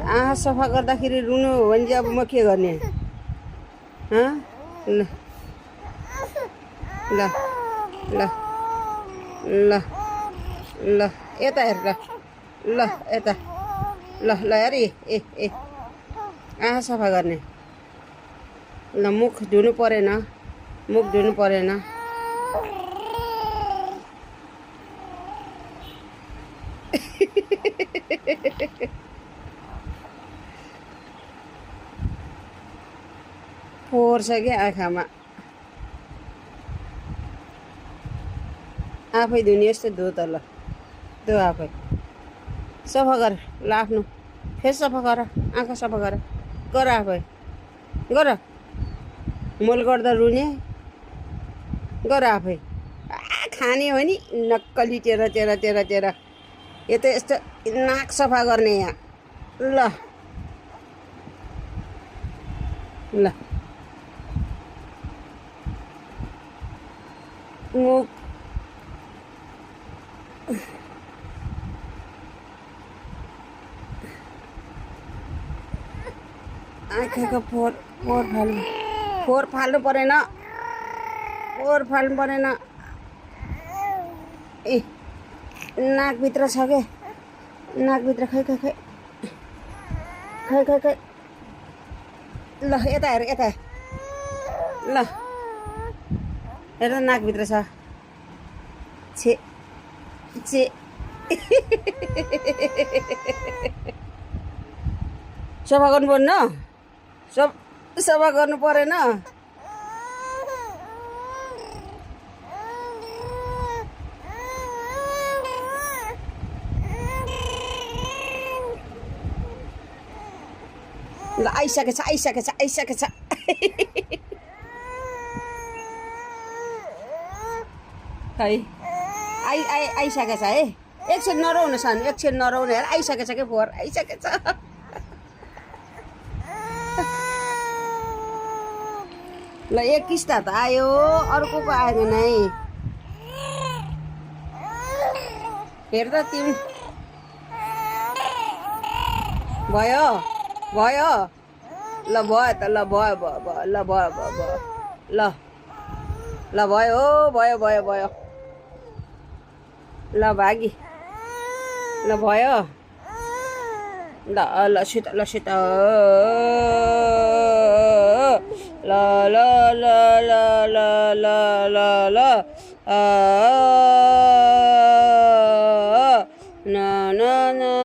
आँखा सफा गर्दाखेरि रुनु हो भने चाहिँ अब म के गर्ने? ल ल ल ल ल यता हेर ल ल यता ल ल हेर ए ए आँखा सफा गर्ने ल मुख धुनु परेन मुख धुनु परेन फोहोर छ क्या आँखामा आफै धुने यस्तो धो त ल धो आफै सफा गर ल आफ्नो फेस सफा गर आँखा सफा गर आफै गर मोल गर्दा रुने गर आफै खाने हो नि नक्कली तेरा तेरा तेरा तेरा यो त यस्तो नाक सफा गर्ने यहाँ ल ल मुख आँखाको फोहोर फाल्नु परेन फोहोर फाल्नु परेन ए नाकभित्र छ के नाकभित्र खै खै खै खै खै खै ल यता हेर यता ल हेर नाकभित्र छ छे छे सफा गर्नु पर्ने न सफा गर्नु परेन ल आइसकेछ आइसकेछ आइसकेछ खै आइसकेछ है एकछिन नरौँ सानो एकछिन नरौँ हेर आइसकेछ क्या फोहोर आइसकेछ ल एक किस्ता त आयो अर्को पो आएन नै हेर्दा तिमी भयो भयो ल भयो त ल भयो भयो ल भयो भयो भयो ल ल भयो भयो भयो भयो ल भागी ल भयो ल ल सित ल सित ल ल ल ल ल ल ल ल